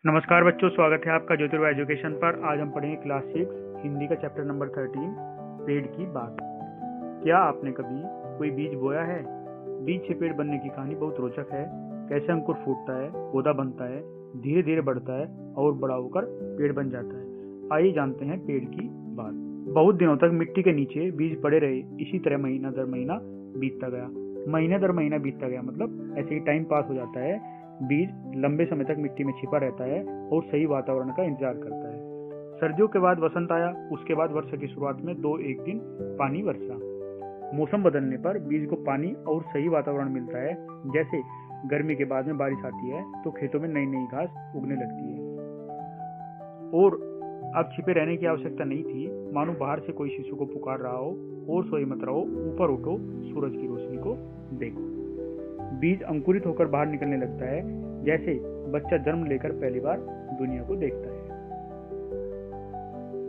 नमस्कार बच्चों, स्वागत है आपका ज्योतिर्वा एजुकेशन पर। आज हम पढ़ेंगे क्लास 6 हिंदी का चैप्टर नंबर 13 पेड़ की बात। क्या आपने कभी कोई बीज बोया है? बीज से पेड़ बनने की कहानी बहुत रोचक है। कैसे अंकुर फूटता है, पौधा बनता है, धीरे धीरे बढ़ता है और बड़ा होकर पेड़ बन जाता है। आइए जानते हैं पेड़ की बात। बहुत दिनों तक मिट्टी के नीचे बीज पड़े रहे। इसी तरह महीना दर महीना बीतता गया। महीने दर महीना बीतता गया मतलब ऐसे ही टाइम पास हो जाता है। बीज लंबे समय तक मिट्टी में छिपा रहता है और सही वातावरण का इंतजार करता है। सर्दियों के बाद वसंत आया। उसके बाद वर्षा की शुरुआत में 2-1 दिन पानी बरसा। मौसम बदलने पर बीज को पानी और सही वातावरण मिलता है। जैसे गर्मी के बाद में बारिश आती है तो खेतों में नई नई घास उगने लगती है और अब छिपे रहने की आवश्यकता नहीं थी। मानो बाहर से कोई शिशु को पुकार रहा हो, और सोए मत रहो, ऊपर उठो, सूरज की रोशनी को देखो। बीज अंकुरित होकर बाहर निकलने लगता है, जैसे बच्चा जन्म लेकर पहली बार दुनिया को देखता है।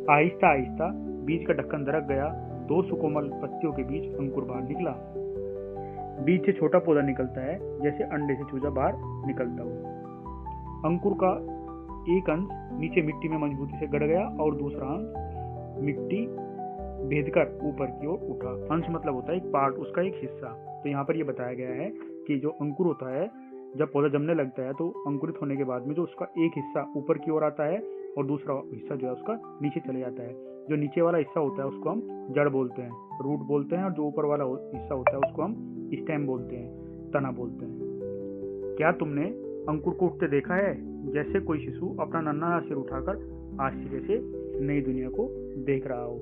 आहिस्ता आहिस्ता बीज का ढक्कन दरक गया। 2 सुकोमल पत्तियों के बीच अंकुर बाहर निकला। बीज से छोटा पौधा निकलता है, जैसे अंडे से चूजा बाहर निकलता हो। अंकुर का एक अंश नीचे मिट्टी में मजबूती से गड़ गया और दूसरा अंश मिट्टी भेदकर ऊपर की ओर उठा। अंश मतलब होता है एक पार्ट, उसका एक हिस्सा। तो यहाँ पर यह बताया गया है कि जो अंकुर होता है, जब पौधा जमने लगता है तो अंकुरित होने के बाद में जो उसका एक हिस्सा ऊपर की ओर आता है और दूसरा हिस्सा जो है उसका नीचे चले जाता है। जो नीचे वाला हिस्सा होता है उसको हम जड़ बोलते हैं, रूट बोलते हैं, और जो ऊपर वाला हिस्सा होता है उसको हम स्टेम बोलते हैं, तना बोलते हैं। क्या तुमने अंकुर को उठते देखा है? जैसे कोई शिशु अपना नन्हा सिर उठाकर आश्चर्य से नई दुनिया को देख रहा हो।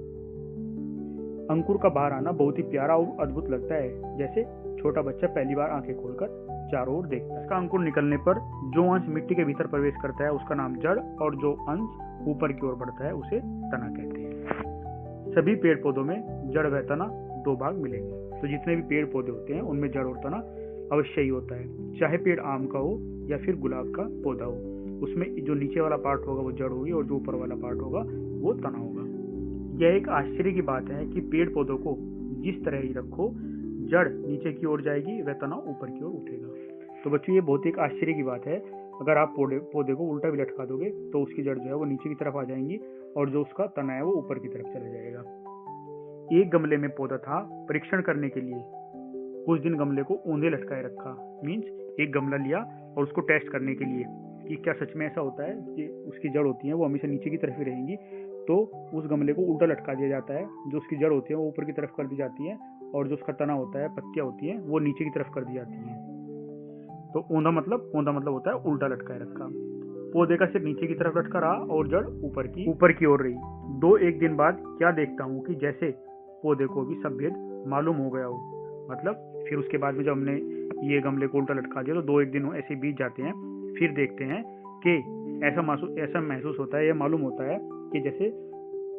अंकुर का बाहर आना बहुत ही प्यारा और अद्भुत लगता है, जैसे छोटा बच्चा पहली बार आंखें खोलकर चारों ओर देखता है। इसका अंकुर निकलने पर जो अंश मिट्टी के भीतर प्रवेश करता है उसका नाम जड़, और जो अंश ऊपर की ओर बढ़ता है उसे तना कहते हैं। सभी पेड़ पौधों में जड़ व तना 2 भाग मिलेंगे। तो जितने भी पेड़ पौधे होते हैं उनमें जड़ और तना अवश्य ही होता है। चाहे पेड़ आम का हो या फिर गुलाब का पौधा हो, उसमें जो नीचे वाला पार्ट होगा वो जड़ होगी और जो ऊपर वाला पार्ट होगा वो तना होगा। यह एक आश्चर्य की बात है कि पेड़ पौधों को जिस तरह ही रखो, जड़ नीचे की ओर जाएगी व तना ऊपर की ओर उठेगा। तो बच्चों, ये बहुत एक आश्चर्य की बात है। अगर आप पौधे को उल्टा भी लटका दोगे तो उसकी जड़ जो है वो नीचे की तरफ आ जाएंगी और जो उसका तना है वो ऊपर की तरफ चला जाएगा। एक गमले में पौधा था। परीक्षण करने के लिए कुछ दिन गमले को ऊंधे लटकाए रखा। मीन्स एक गमला लिया और उसको टेस्ट करने के लिए कि क्या सच में ऐसा होता है कि उसकी जड़ होती है वो हमेशा नीचे की तरफ ही रहेंगी। तो उस गमले को उल्टा लटका दिया जाता है। जो उसकी जड़ होती है वो ऊपर की तरफ कर दी जाती है और जो उसका तना होता है, पत्तियां होती हैं, वो नीचे की तरफ कर दी जाती हैं। तो ऊंधा मतलब होता है उल्टा लटकाए रखा। पौधे का सिर नीचे की तरफ लटका रहा और जड़ ऊपर की ओर रही। 2-1 दिन बाद क्या देखता हूँ कि जैसे पौधे को भी सब भेद मालूम हो गया हो। मतलब फिर उसके बाद में जब हमने ये गमले को उल्टा लटका दिया तो 2-1 दिन ऐसे बीत जाते हैं। फिर देखते हैं कि ऐसा महसूस होता है, यह मालूम होता है कि जैसे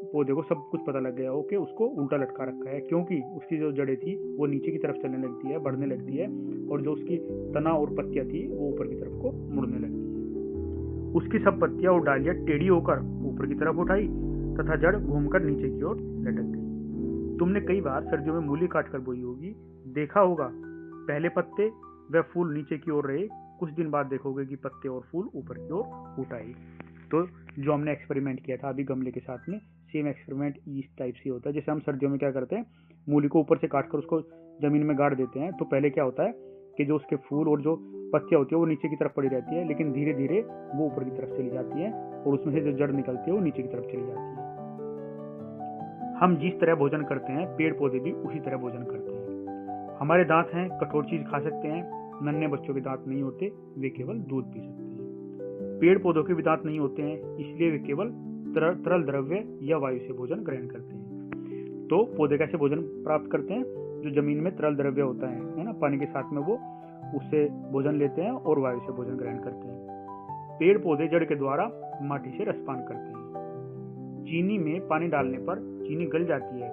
पौधे को सब कुछ पता लग गया हो कि उसको उल्टा लटका रखा है, क्योंकि उसकी जो जड़ें थी वो नीचे की तरफ चलने लगती है, बढ़ने लगती है, और जो उसकी तना और पत्तियां थी वो ऊपर की तरफ को मुड़ने लगती है। उसकी सब पत्तियां और डालियां टेढ़ी होकर ऊपर की तरफ उठाई तथा जड़ घूमकर नीचे की ओर लटक गई। तुमने कई बार सर्दियों में मूली काट कर बोई होगी, देखा होगा पहले पत्ते व फूल नीचे की ओर रहे, कुछ दिन बाद देखोगे कि पत्ते और फूल ऊपर की ओर उठ आए। तो जो हमने एक्सपेरिमेंट किया था अभी गमले के साथ में, सेम एक्सपेरिमेंट इस टाइप से होता है। जैसे हम सर्दियों में क्या करते हैं, मूली को ऊपर से काटकर उसको जमीन में गाड़ देते हैं, तो पहले क्या होता है कि जो उसके फूल और जो पत्तियां होती है वो नीचे की तरफ पड़ी रहती है, लेकिन धीरे धीरे वो ऊपर की तरफ चली जाती है और उसमें से जो जड़ निकलती है वो नीचे की तरफ चली जाती है। हम जिस तरह भोजन करते हैं पेड़ पौधे भी उसी तरह भोजन करते हैं। हमारे दांत हैं, कठोर चीज खा सकते हैं। नन्हे बच्चों के दांत नहीं होते, वे केवल दूध पी सकते हैं। पेड़ पौधों के भी दांत नहीं होते हैं, इसलिए वे केवल तरल द्रव्य या वायु से भोजन ग्रहण करते हैं। तो पौधे कैसे भोजन प्राप्त करते हैं? जो जमीन में तरल द्रव्य होता है ना, पानी के साथ में वो उससे भोजन लेते हैं और वायु से भोजन ग्रहण करते हैं। पेड़ पौधे जड़ के द्वारा माटी से रसपान करते हैं। चीनी में पानी डालने पर चीनी गल जाती है।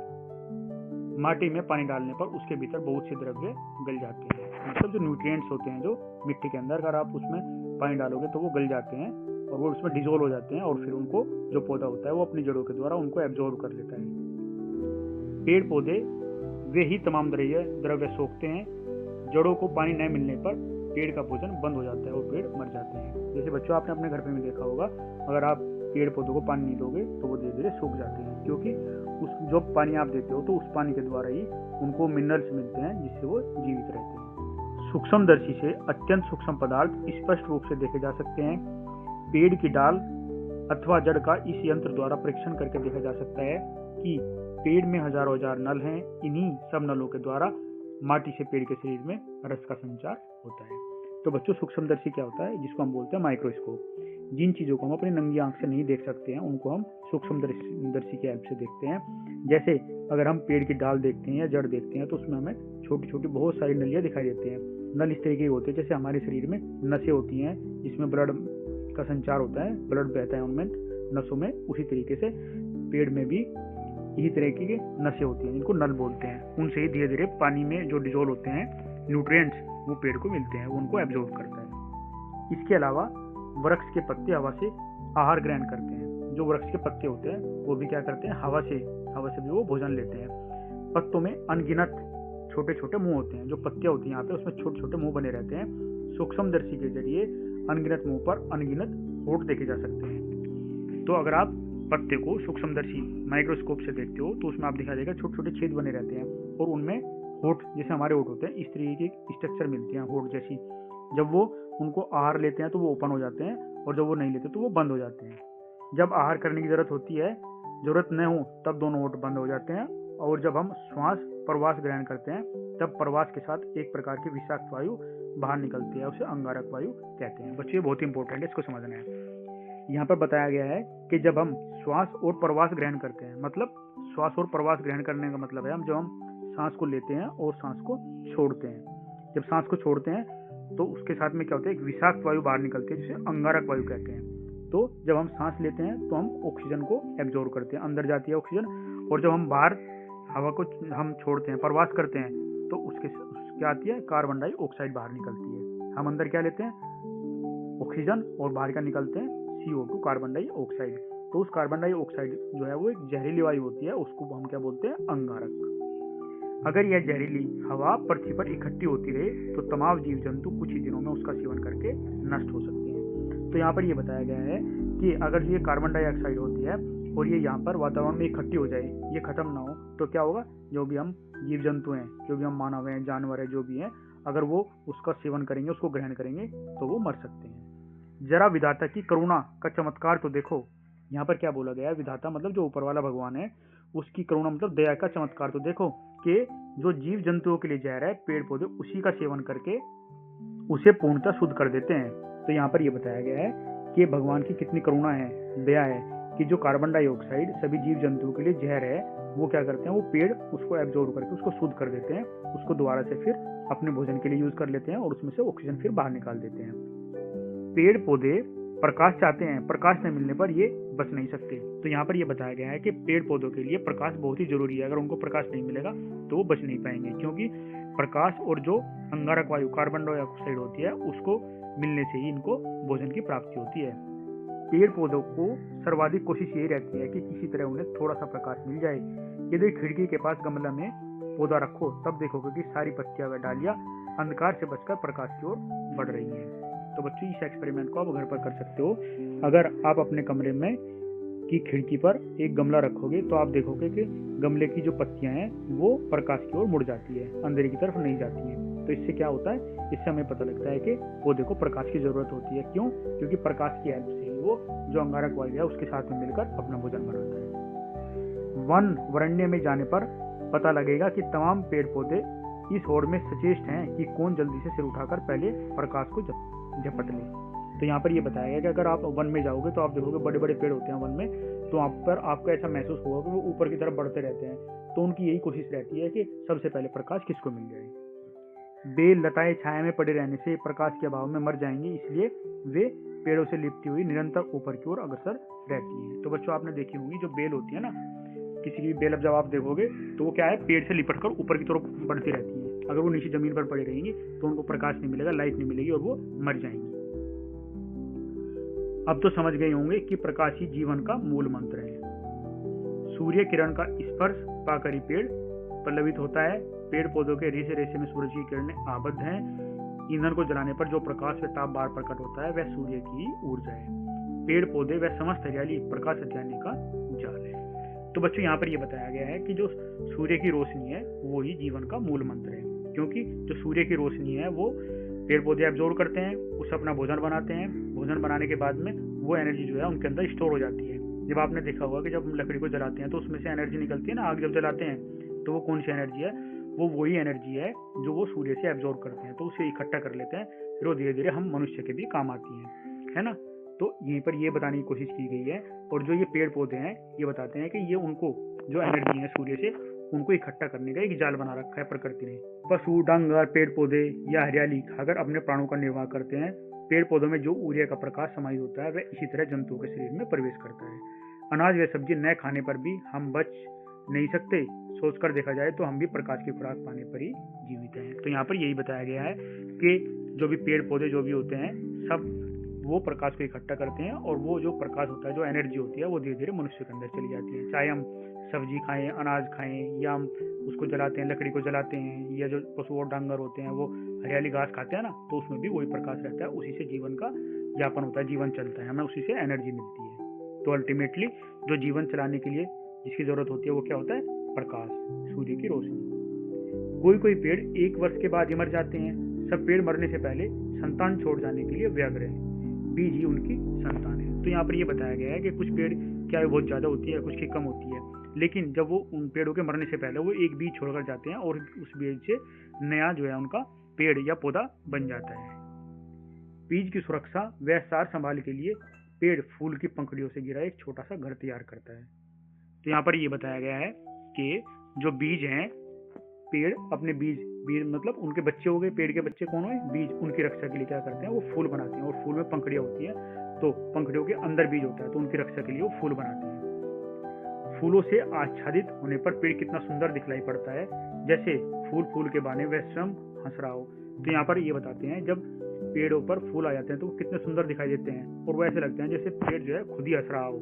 माटी में पानी डालने पर उसके भीतर बहुत से द्रव्य गल जाते हैं। मतलब जो न्यूट्रिएंट्स होते हैं जो मिट्टी के अंदर, अगर आप उसमें पानी डालोगे तो वो गल जाते हैं और वो उसमें डिसॉल्व हो जाते हैं और फिर उनको जो पौधा होता है वो अपनी जड़ों के द्वारा उनको एब्जॉर्ब कर लेता है। पेड़ पौधे वे ही तमाम द्रव्य सोखते हैं। जड़ों को पानी न मिलने पर पेड़ का भोजन बंद हो जाता है और पेड़ मर जाते हैं। जैसे बच्चों आपने अपने घर पे भी देखा होगा, अगर आप पेड़ पौधों को पानी नहीं दोगे तो वो धीरे धीरे सूख जाते हैं, क्योंकि उस जो पानी आप देते हो तो उस पानी के द्वारा ही उनको मिनरल्स मिलते हैं जिससे वो जीवित रहते हैं। सूक्ष्मदर्शी से अत्यंत सूक्ष्म पदार्थ स्पष्ट रूप से देखे जा सकते हैं। पेड़ की डाल अथवा जड़ का इस यंत्र द्वारा परीक्षण करके देखा जा सकता है कि पेड़ में हजारों हजार नल हैं। इन्हीं सब नलों के द्वारा माटी से पेड़ के शरीर में रस का संचार होता है। तो बच्चों सूक्ष्मदर्शी क्या होता है, जिसको हम बोलते हैं माइक्रोस्कोप। जिन चीजों को हम अपनी नंगी आंख से नहीं देख सकते हैं उनको हम सूक्ष्मदर्शी की हेल्प से देखते हैं। जैसे अगर हम पेड़ की डाल देखते हैं या जड़ देखते हैं तो उसमें हमें छोटी छोटी बहुत सारी नलियां दिखाई देती हैं। नल इस तरीके के होते हैं जैसे हमारे शरीर में नसें होती हैं जिसमें ब्लड का संचार होता है, ब्लड बहता है उनमें नसों में, उसी तरीके से पेड़ में भी यही तरह की नसें होती हैं जिनको नल बोलते हैं। उनसे ही धीरे धीरे पानी में जो डिजोल्व होते हैं न्यूट्रिएंट्स वो पेड़ को मिलते हैं, वो उनको एब्जॉर्ब करता है। इसके अलावा वृक्ष के पत्ते हवा से आहार ग्रहण करते हैं। जो वृक्ष के पत्ते होते हैं वो भी क्या करते हैं, हवा से भी वो भोजन लेते हैं। पत्तों में अनगिनत छोटे छोटे मुंह होते हैं। जो पत्तियां होती हैं यहाँ पे उसमें छोटे छोटे मुंह बने रहते हैं। सूक्ष्मदर्शी के जरिए अनगिनत मुंह पर अनगिनत होंठ देखे जा सकते हैं। तो अगर आप पत्ते को सूक्ष्मदर्शी माइक्रोस्कोप से देखते हो तो उसमें आप दिखा देगा छोटे छोटे छेद बने रहते हैं और उनमें होंठ जैसे हमारे होंठ होते हैं इस तरीके की स्ट्रक्चर मिलती है होंठ जैसी। जब वो उनको आहार लेते हैं तो वो ओपन हो जाते हैं और जब वो नहीं लेते तो वो बंद हो जाते हैं। जब आहार करने की जरूरत होती है, जरूरत न हो तब दोनों होंठ बंद हो जाते हैं। और जब हम श्वास प्रवास ग्रहण करते हैं तब प्रवास के साथ एक प्रकार की विषाक्त वायु बाहर निकलती है, उसे अंगारक वायु कहते हैं। बच्चों ये बहुत इंपॉर्टेंट है, इसको समझना है। यहाँ पर बताया गया है कि जब हम श्वास और प्रवास ग्रहण करते हैं, मतलब श्वास और प्रवास ग्रहण करने का मतलब है जब हम सांस को लेते हैं और सांस को छोड़ते हैं। जब सांस को छोड़ते हैं तो उसके साथ में क्या होता है, एक विषाक्त वायु बाहर निकलती है जिसे अंगारक वायु कहते हैं। तो जब हम सांस लेते हैं तो हम ऑक्सीजन को एब्जॉर्ब करते हैं, अंदर जाती है ऑक्सीजन, और जब हम बाहर हवा को हम छोड़ते हैं, प्रवास करते हैं, तो उसके क्या आती है, कार्बन डाइऑक्साइड बाहर निकलती है। हम अंदर क्या लेते हैं, ऑक्सीजन, और बाहर क्या निकलते हैं, CO2 कार्बन डाइऑक्साइड। तो उस कार्बन डाइऑक्साइड जो है वो एक जहरीली वायु होती है, उसको हम क्या बोलते हैं, अंगारक। अगर यह जहरीली हवा पृथ्वी पर इकट्ठी होती रहे तो तमाम जीव जंतु कुछ ही दिनों में उसका सेवन करके नष्ट हो सकते हैं। तो यहाँ पर यह बताया गया है कि अगर ये कार्बन डाइऑक्साइड होती है और ये यहाँ पर वातावरण में इकट्ठी हो जाए, ये खत्म ना हो, तो क्या होगा, जो भी हम जीव जंतु हैं, जो भी हम मानव हैं, जानवर हैं, जो भी हैं, अगर वो उसका सेवन करेंगे, उसको ग्रहण करेंगे तो वो मर सकते हैं। जरा विधाता की करुणा का चमत्कार तो देखो। यहाँ पर क्या बोला गया है, विधाता मतलब जो ऊपर वाला भगवान है, उसकी करुणा मतलब दया का चमत्कार तो देखो कि जो जीव जंतुओं के लिए जहर है, पेड़ पौधे उसी का सेवन करके उसे पूर्णतः शुद्ध कर देते हैं। तो यहाँ पर यह बताया गया है कि भगवान की कितनी करुणा है, दया है, कि जो कार्बन डाइऑक्साइड सभी जीव जंतुओं के लिए जहर है, वो क्या करते हैं, वो पेड़ उसको एब्जॉर्ब करके उसको शुद्ध कर देते हैं, उसको दोबारा से फिर अपने भोजन के लिए यूज कर लेते हैं और उसमें से ऑक्सीजन फिर बाहर निकाल देते हैं। पेड़ पौधे प्रकाश चाहते हैं, प्रकाश न मिलने पर ये बच नहीं सकते। तो यहाँ पर ये बताया गया है कि पेड़ पौधों के लिए प्रकाश बहुत ही जरूरी है। अगर उनको प्रकाश नहीं मिलेगा तो वो बच नहीं पाएंगे, क्योंकि प्रकाश और जो अंगारक वायु कार्बन डाइऑक्साइड होती है उसको मिलने से ही इनको भोजन की प्राप्ति होती है। पेड़ पौधों को सर्वाधिक कोशिश यही रहती है कि किसी तरह उन्हें थोड़ा सा प्रकाश मिल जाए। यदि खिड़की के पास गमला में पौधा रखो तब देखोगे कि सारी पत्तियां व डालियां अंधकार से बचकर प्रकाश की ओर बढ़ रही हैं। तो बच्चों इस एक्सपेरिमेंट को आप घर पर कर सकते हो। अगर आप अपने कमरे में की खिड़की पर एक गमला रखोगे तो आप देखोगे कि गमले की जो पत्तियां हैं वो प्रकाश की ओर मुड़ जाती है, अंधेरे की तरफ नहीं जाती हैं। तो इससे क्या होता है, इससे हमें पता लगता है कि पौधे को प्रकाश की जरूरत होती है। क्यों? क्योंकि प्रकाश की हेल्प से वो जो अंगारक वायु है उसके साथ में मिलकर अपना भोजन बनाता है। वन वरण्य में जाने पर पता लगेगा कि तमाम पेड़ पौधे इस होड़ में सचेष्ट हैं कि कौन जल्दी से सिर उठाकर पहले प्रकाश को झपट ले। तो यहाँ पर ये बताया गया कि अगर आप वन में जाओगे तो आप देखोगे बड़े बड़े पेड़ होते हैं वन में, तो वहाँ पर आपको ऐसा महसूस होगा कि वो ऊपर की तरफ बढ़ते रहते हैं। तो उनकी यही कोशिश रहती है कि सबसे पहले प्रकाश किसको मिल जाए। बेल लताएं छाया में पड़े रहने से प्रकाश के अभाव में मर जाएंगी, इसलिए वे पेड़ों से लिपटी हुई निरंतर ऊपर की ओर अग्रसर रहती हैं। तो बच्चों आपने देखी होंगी जो बेल होती है ना, किसी की बेल अब जब आप देखोगे तो वो क्या है, पेड़ से लिपट कर ऊपर की तरफ बढ़ती रहती है। अगर वो नीचे जमीन पर पड़ी रहेंगी तो उनको प्रकाश नहीं मिलेगा, लाइट नहीं मिलेगी और वो मर जाएंगी। अब तो समझ गए होंगे कि प्रकाश ही जीवन का मूल मंत्र है। सूर्य किरण का स्पर्श पाकर ही पेड़ पल्लवित होता है। पेड़ पौधों के रेशे रेशे में सूरज की किरणें आबद्ध हैं। ईंधन को जलाने पर जो प्रकाश व ताप बाहर प्रकट होता है वह सूर्य की ऊर्जा है। पेड़ पौधे व समस्त हरियाली प्रकाश सत्याने का जाल है। तो बच्चों यहाँ पर यह बताया गया है कि जो सूर्य की रोशनी है वो ही जीवन का मूल मंत्र है, क्योंकि जो सूर्य की रोशनी है वो पेड़ पौधे एब्जॉर्ब करते हैं, उससे अपना भोजन बनाते हैं। भोजन बनाने के बाद में वो एनर्जी जो है उनके अंदर स्टोर हो जाती है। जब आपने देखा होगा कि जब हम लकड़ी को जलाते हैं तो उसमें से एनर्जी निकलती है ना, आग जब जलाते हैं तो वो कौन सी एनर्जी है, वो वही एनर्जी है जो वो सूर्य से एब्जॉर्ब करते हैं, तो उसे इकट्ठा कर लेते हैं, फिर वो धीरे धीरे हम मनुष्य के भी काम आती है ना। तो यहीं पर ये बताने की कोशिश की गई है। और जो ये पेड़ पौधे हैं ये बताते हैं कि ये उनको जो एनर्जी है सूर्य से उनको इकट्ठा करने का एक जाल बना रखा है प्रकृति ने। पशु, डांगर, पेड़ पौधे या हरियाली खाकर अपने प्राणों का निर्वाह करते हैं। पेड़ पौधों में जो ऊर्जा का प्रकाश समाहित होता है वह इसी तरह जंतुओं के शरीर में प्रवेश करता है। अनाज व सब्जी न खाने पर भी हम बच नहीं सकते। सोचकर देखा जाए तो हम भी प्रकाश की खुराक पाने पर ही जीवित हैं। तो यहाँ पर यही बताया गया है कि जो भी पेड़ पौधे जो भी होते हैं सब वो प्रकाश को इकट्ठा करते हैं, और वो जो प्रकाश होता है, जो एनर्जी होती है, वो धीरे धीरे मनुष्य के अंदर चली जाती है। चाहे हम सब्जी खाएं, अनाज खाएं, या हम उसको जलाते हैं, लकड़ी को जलाते हैं, या जो पशु और डांगर होते हैं वो हरियाली घास खाते हैं ना, तो उसमें भी वही प्रकाश रहता है। उसी से जीवन का यापन होता है, जीवन चलता है, हमें उसी से एनर्जी मिलती है। तो अल्टीमेटली जो जीवन चलाने के लिए जिसकी जरूरत होती है वो क्या होता है? प्रकाश, सूर्य की रोशनी। कोई कोई पेड़ 1 वर्ष के बाद ही मर जाते हैं। सब पेड़ मरने से पहले संतान छोड़ जाने के लिए व्यग्र है। बीज ही उनकी संतान है। तो यहाँ पर ये बताया गया है कि कुछ पेड़ क्या बहुत ज्यादा होती है, कुछ की कम होती है, लेकिन जब वो उन पेड़ों के मरने से पहले वो एक बीज छोड़कर जाते हैं और उस बीज से नया जो है उनका पेड़ या पौधा बन जाता है। बीज की सुरक्षा व सार संभाल के लिए पेड़ फूल की पंखुड़ियों से घिरा एक छोटा सा घर तैयार करता है। तो यहाँ पर ये बताया गया है कि जो बीज हैं, पेड़ अपने बीज मतलब उनके बच्चे हो गए, पेड़ के बच्चे कौन हुए? बीज। उनकी रक्षा के लिए क्या करते हैं? वो फूल बनाते हैं, और फूल में पंखुड़ियां होती हैं, तो पंखुड़ियों के अंदर बीज होता है, तो उनकी रक्षा के लिए वो फूल बनाते हैं। फूलों से आच्छादित होने पर पेड़ कितना सुंदर दिखलाई पड़ता है, जैसे फूल फूल के बाने वह स्वयं हंस रहा हो। तो यहाँ पर ये बताते हैं जब पेड़ों पर फूल आ जाते हैं तो वो कितने सुंदर दिखाई देते हैं, और वो ऐसे लगते हैं जैसे पेड़ जो है खुद ही हंस रहा हो।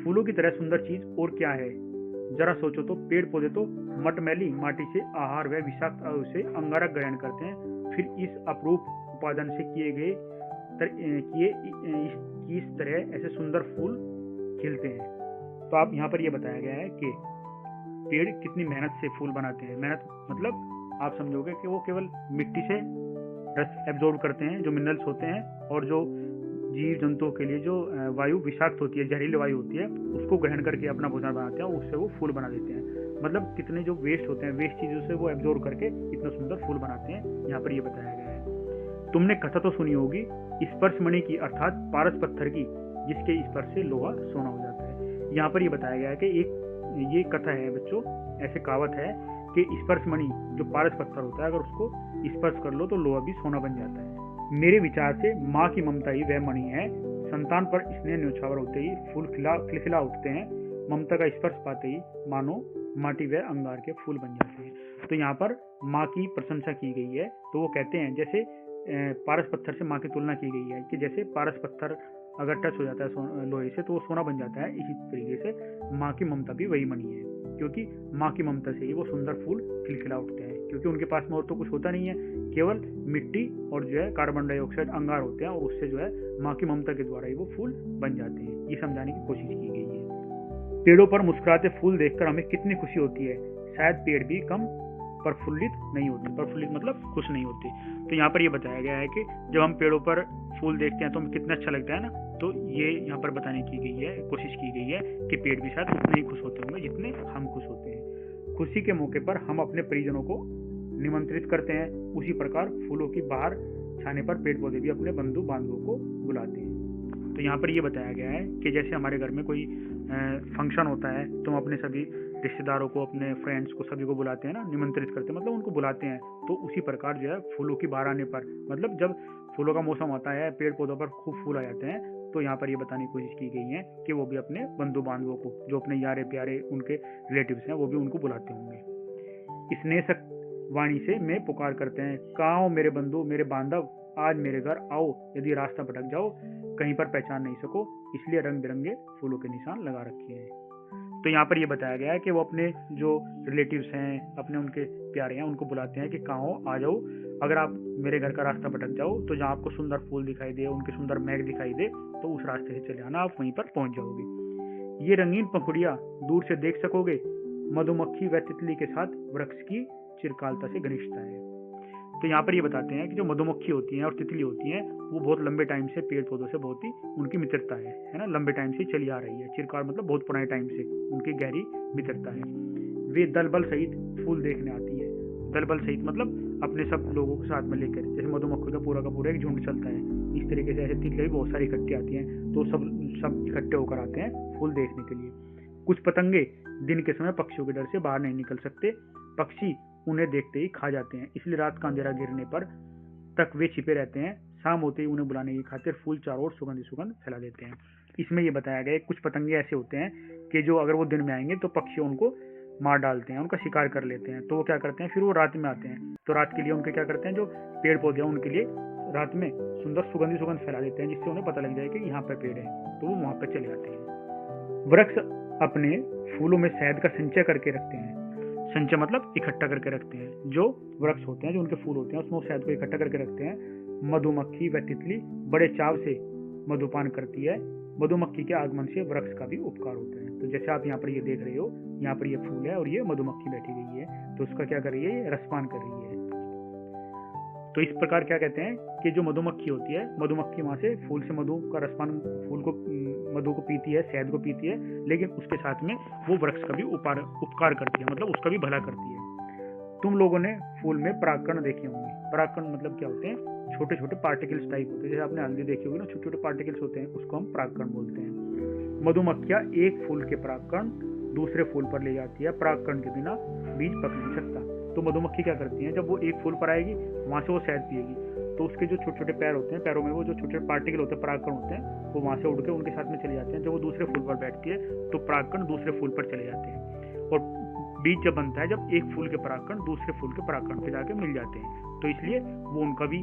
फूलों की तरह सुंदर चीज और क्या है? जरा सोचो तो। पेड़ पौधे तो मटमैली माटी से आहार व विषाक्त वायु से अंगारक ग्रहण करते हैं, फिर इस अपरूप उपादान से किए इस तरह ऐसे सुंदर फूल खिलते हैं। तो आप यहाँ पर ये बताया गया है कि पेड़ कितनी मेहनत से फूल बनाते हैं। मेहनत मतलब आप समझोगे कि वो केवल मिट्टी से रस एब्जॉर्ब करते हैं, जो मिनरल्स होते हैं, और जो जीव जंतुओं के लिए जो वायु विषाक्त होती है, जहरीली वायु होती है, उसको ग्रहण करके अपना भोजन बनाते हैं, उससे वो फूल बना देते हैं। मतलब कितने जो वेस्ट होते हैं, वेस्ट चीजों से वो एब्जॉर्ब करके इतना सुंदर फूल बनाते हैं। यहाँ पर ये बताया गया है। तुमने कथा तो सुनी होगी स्पर्श मणि की, अर्थात पारस पत्थर की, जिसके स्पर्श से लोहा सोना हो जाता है। यहाँ पर ये बताया गया है कि एक ये कथा है बच्चों, ऐसे कहावत है कि स्पर्श मणि जो पारस पत्थर होता है, अगर उसको स्पर्श कर लो तो लोहा भी सोना बन जाता है। मेरे विचार से माँ की ममता ही वह मणि है। संतान पर स्नेह न्योछावर होते ही फूल खिलखिला उठते हैं। ममता का स्पर्श पाते ही मानो माटी व अंगार के फूल बन जाते हैं। तो यहाँ पर माँ की प्रशंसा की गई है। तो वो कहते हैं जैसे पारस पत्थर से माँ की तुलना की गई है कि जैसे पारस पत्थर अगर टच हो जाता है लोहे से तो वो सोना बन जाता है। इसी तरीके से माँ की ममता भी वही मणि है, क्योंकि माँ की ममता से ही वो सुंदर फूल खिलखिला उठते हैं, क्योंकि उनके पास में और तो कुछ होता नहीं है, केवल मिट्टी और जो है कार्बन डाइऑक्साइड अंगार होते हैं, और उससे जो है माँ की ममता के द्वारा ही वो फूल बन जाते हैं। ये समझाने की कोशिश की गई है। पेड़ों पर मुस्कुराते फूल देखकर हमें कितनी खुशी होती है। शायद पेड़ भी कम प्रफुल्लित नहीं होते। प्रफुल्लित मतलब खुश नहीं होते। तो यहाँ पर ये बताया गया है कि जब हम पेड़ों पर फूल देखते हैं तो हमें कितना अच्छा लगता है ना। तो ये यहाँ पर बताने की गई है, कोशिश की गई है कि पेड़ भी शायद उतने ही खुश होते होंगे जितने हम खुश होते हैं। खुशी के मौके पर हम अपने परिजनों को निमंत्रित करते हैं, उसी प्रकार फूलों की बाहर छाने पर पेड़ पौधे भी अपने बंधु बांधवों को बुलाते हैं। तो यहाँ पर ये बताया गया है कि जैसे हमारे घर में कोई फंक्शन होता है तो हम अपने सभी रिश्तेदारों को, अपने फ्रेंड्स को, सभी को बुलाते हैं ना, निमंत्रित करते हैं, मतलब उनको बुलाते हैं। तो उसी प्रकार जो है फूलों की बाहर आने पर, मतलब जब फूलों का मौसम होता है, पेड़ पौधों पर खूब फूल आ जाते हैं, तो यहाँ पर ये बताने की कोशिश की गई है कि वो भी अपने बंधु बांधवों को, जो अपने यारे प्यारे उनके रिलेटिव्स हैं, वो भी उनको बुलाते होंगे। स्नेह वाणी से मैं पुकार करते हैं, कहाँ हो मेरे बंधु, मेरे बांधव, आज मेरे घर आओ। यदि रास्ता भटक जाओ, कहीं पर पहचान नहीं सको, इसलिए रंग बिरंगे फूलों के निशान लगा रखे हैं। तो यहाँ पर ये बताया गया है कि वो अपने जो रिलेटिव्स हैं, अपने उनके प्यारे हैं, उनको बुलाते हैं कि कहाँ हो, आ जाओ, अगर आप मेरे घर का रास्ता भटक जाओ तो जहाँ आपको सुंदर फूल दिखाई दे, उनके सुंदर महक दिखाई दे, तो उस रास्ते से चले आना, आप वहीं पर पहुंच जाओगे। ये रंगीन पंखुड़ियां दूर से देख सकोगे। मधुमक्खी व तितली के साथ वृक्ष की चिरकालता से घनिष्ठता है। तो यहाँ पर ये बताते हैं कि जो मधुमक्खी होती हैं और तितली होती हैं वो बहुत लंबे टाइम से पेड़ पौधों से बहुत ही उनकी मित्रता है ना, लंबे टाइम से चली आ रही है। चिरकाल मतलब बहुत पुराने टाइम से उनकी गहरी मित्रता है। वे दल बल सहित फूल देखने आती है। दल बल सहित मतलब अपने सब लोगों को साथ में लेकर, जैसे मधुमक्खी का पूरा एक झुंड चलता है, इस तरीके से ऐसे तितलियां भी बहुत सारी इकट्ठी आती हैं, तो सब इकट्ठे होकर आते हैं फूल देखने के लिए। कुछ पतंगे दिन के समय पक्षियों के डर से बाहर नहीं निकल सकते। पक्षी उन्हें देखते ही खा जाते हैं, इसलिए रात का अंधेरा गिरने पर तक वे छिपे रहते हैं। शाम होते ही उन्हें बुलाने की खातिर फूल चारों ओर सुगंध फैला देते हैं। इसमें ये बताया गया है कुछ पतंगे ऐसे होते हैं कि जो अगर वो दिन में आएंगे तो पक्षी उनको मार डालते हैं, उनका शिकार कर लेते हैं। तो वो क्या करते हैं, फिर वो रात में आते हैं, तो रात के लिए उनके क्या करते हैं, जो पेड़ पौधे हैं उनके लिए रात में सुंदर सुगंध फैला देते हैं, जिससे उन्हें पता लग जाए कि यहाँ पर पेड़ है, तो वो वहां पर चले जाते हैं। वृक्ष अपने फूलों में शहद का संचय करके रखते हैं। संचय मतलब इकट्ठा करके रखते हैं। जो वृक्ष होते हैं, जो उनके फूल होते हैं, उसमें शहद को इकट्ठा करके रखते हैं। मधुमक्खी व तितली बड़े चाव से मधुपान करती है। मधुमक्खी के आगमन से वृक्ष का भी उपकार होता है। तो जैसे आप यहाँ पर ये देख रहे हो, यहाँ पर ये फूल है और ये मधुमक्खी बैठी गई है, तो उसका क्या कर रही है, ये रसपान कर रही है। तो इस प्रकार क्या कहते हैं कि जो मधुमक्खी होती है, मधुमक्खी वहां से फूल से मधु का रसपान, मधु को पीती है, शहद को पीती है, लेकिन उसके साथ में वो वृक्ष का भी उपकार करती है, मतलब उसका भी भला करती है। तुम लोगों ने फूल में परागकण देखे होंगे। परागकण मतलब क्या होते हैं, छोटे छोटे पार्टिकल्स टाइप होते हैं। जैसे आपने हल्दी देखी होगी ना, छोटे छोटे पार्टिकल्स होते हैं, उसको हम परागकण बोलते हैं। मधुमक्खियां एक फूल के परागकण दूसरे फूल पर ले जाती है। परागकण के बिना बीज पक नहीं सकता। तो मधुमक्खी क्या करती है, जब वो एक फूल पर आएगी, वहां से वो शहद पिएगी, तो उसके जो छोटे छोटे पैर होते हैं, पैरों में वो जो छोटे छोटे पार्टिकल होते हैं, परागकण होते हैं, वो वहां से उड़ के उनके साथ में चले जाते हैं। जब वो दूसरे फूल पर बैठती है तो परागकण दूसरे फूल पर चले जाते हैं। और बीज जब बनता है, जब एक फूल के परागकण दूसरे फूल के परागकण पे जाके मिल जाते हैं, तो इसलिए वो उनका भी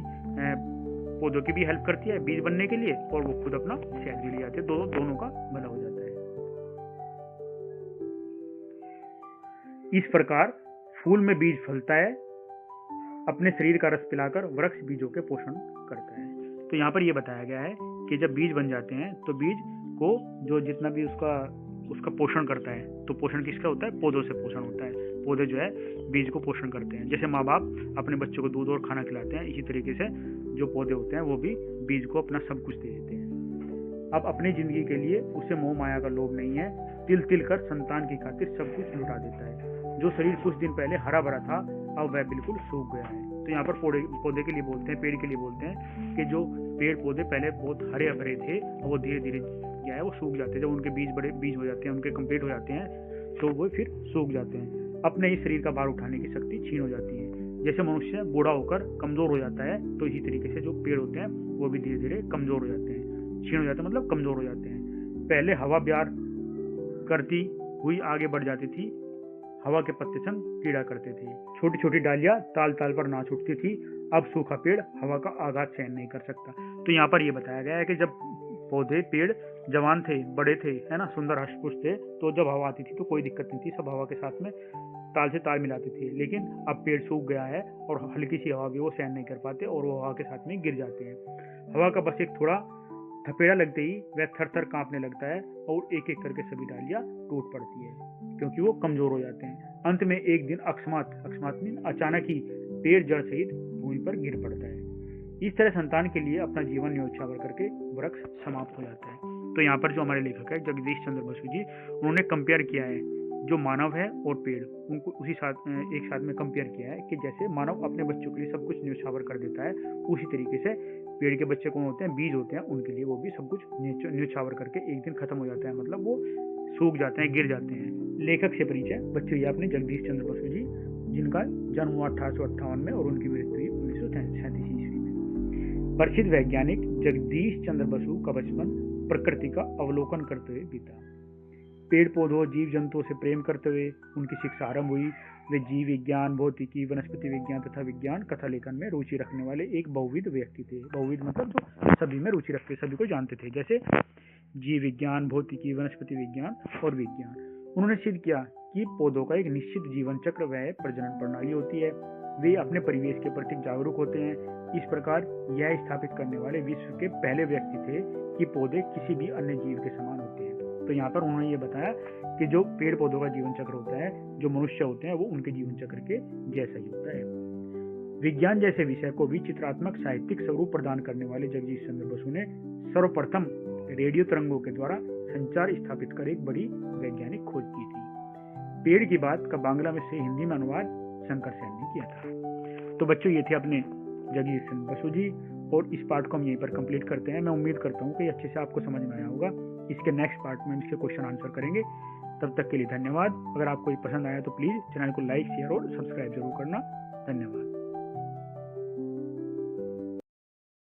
पौधों की भी हेल्प करती है बीज बनने के लिए, और वो खुद अपना शहद भी ले जाते हैं। दोनों का भला हो जाता है। इस प्रकार फूल में बीज फलता है। अपने शरीर का रस पिलाकर वृक्ष बीजों के पोषण करता है। तो यहाँ पर यह बताया गया है कि जब बीज बन जाते हैं तो बीज को जो जितना भी उसका पोषण करता है, तो पोषण किसका होता है, पौधों से पोषण होता है। पौधे जो है बीज को पोषण करते हैं। जैसे माँ बाप अपने बच्चों को दूध और खाना खिलाते हैं, इसी तरीके से जो पौधे होते हैं वो भी बीज को अपना सब कुछ दे देते हैं। अब अपनी जिंदगी के लिए उसे मोह माया का लोभ नहीं है। तिल तिल कर संतान की खातिर सब कुछ लुटा देता है। जो शरीर कुछ दिन पहले हरा भरा था, अब वह बिल्कुल सूख गया है। तो यहाँ पर पौधे के लिए बोलते हैं, पेड़ के लिए बोलते हैं कि जो पेड़ पौधे पहले बहुत हरे भरे थे, वो धीरे धीरे क्या है, वो सूख जाते हैं। जब उनके बड़े बीज हो जाते हैं, उनके कंप्लीट हो जाते हैं, तो वो फिर सूख जाते हैं। अपने ही शरीर का भार उठाने की शक्ति छीन हो जाती है। जैसे मनुष्य बूढ़ा होकर कमजोर हो जाता है, तो इसी तरीके से जो पेड़ होते हैं वो भी धीरे धीरे कमजोर हो जाते हैं। छीन हो जाते हैं मतलब कमजोर हो जाते हैं। पहले हवा प्यार करती हुई आगे बढ़ जाती थी, हवा के पत्ते संग कीड़ा करते थे। छोटी छोटी डालियां ताल ताल पर नाच उठती थी। अब सूखा पेड़ हवा का आघात सहन नहीं कर सकता। तो यहाँ पर यह बताया गया है कि जब पेड़ जवान थे, बड़े थे, है ना, सुंदर हष्टपुष्ट थे, तो जब हवा आती थी तो कोई दिक्कत नहीं थी, सब हवा के साथ में ताल से ताल मिलाते थे। लेकिन अब पेड़ सूख गया है और हल्की सी हवा भी वो सहन नहीं कर पाते और वो हवा के साथ में गिर जाते हैं। हवा का बस एक थोड़ा थपेड़ा लगते ही वह थर थर कांपने लगता है और एक एक करके सभी डालियां टूट पड़ती है, क्योंकि वो कमजोर हो जाते हैं। अंत में एक दिन अकस्मात अचानक ही पेड़ जड़ सहित भूमि पर गिर पड़ता है। इस तरह संतान के लिए अपना जीवन न्योछावर करके वृक्ष समाप्त हो जाता है। तो यहाँ पर जो हमारे लेखक है जगदीश चंद्र बसु जी, उन्होंने कंपेयर किया है जो मानव है और पेड़, उनको एक साथ में कंपेयर किया है कि जैसे मानव अपने बच्चों के लिए सब कुछ न्योछावर कर देता है, उसी तरीके से पेड़ के बच्चे कौन होते हैं, बीज होते हैं, उनके लिए वो भी सब कुछ न्योछावर करके एक दिन खत्म हो जाता है, मतलब वो सूख जाते हैं, गिर जाते हैं। लेखक से परिचय बच्चे हुए अपने जगदीश चंद्र बसु जी, जिनका जन्म हुआ 1858 में और उनकी मृत्यु हुई 1937 ईस्वी में। प्रसिद्ध वैज्ञानिक जगदीश चंद्र बसु का बचपन प्रकृति का अवलोकन करते हुए बीता। पेड़ पौधों जीव जंतुओं से प्रेम करते हुए उनकी शिक्षा आरंभ हुई। वे जीव विज्ञान, भौतिकी, वनस्पति विज्ञान तथा विज्ञान कथा लेखन में रुचि रखने वाले एक बहुविध व्यक्ति थे। बहुविध मतलब जो सभी में रुचि रखते, सभी को जानते थे, जैसे जीव विज्ञान, भौतिकी, वनस्पति विज्ञान और विज्ञान। उन्होंने सिद्ध किया कि पौधों का एक निश्चित जीवन चक्र व प्रजनन प्रणाली होती है। वे अपने परिवेश के प्रति जागरूक होते हैं। इस प्रकार यह स्थापित करने वाले विश्व के पहले व्यक्ति थे कि पौधे किसी भी अन्य जीव के समान होते हैं। तो यहाँ पर उन्होंने ये बताया कि जो पेड़ पौधों का जीवन चक्र होता है, जो मनुष्य होते हैं, वो उनके जीवन चक्र के जैसा ही होता है। विज्ञान जैसे विषय को भी चित्रात्मक साहित्यिक स्वरूप प्रदान करने वाले जगदीश चंद्र बसु ने सर्वप्रथम रेडियो तरंगों के द्वारा संचार स्थापित कर एक बड़ी वैज्ञानिक खोज की थी। पेड़ की बात का बांग्ला में से हिंदी में अनुवाद शंकर सेन ने किया था। तो बच्चों, ये थे अपने जगदीश चंद्र बसु जी, और इस पार्ट को हम यहीं पर कंप्लीट करते हैं। मैं उम्मीद करता हूँ कि अच्छे से आपको समझ में आया होगा। इसके नेक्स्ट पार्ट में इसके क्वेश्चन आंसर करेंगे। तब तक के लिए धन्यवाद। अगर आपको ये पसंद आया तो प्लीज़ चैनल को लाइक, शेयर और सब्सक्राइब जरूर करना। धन्यवाद।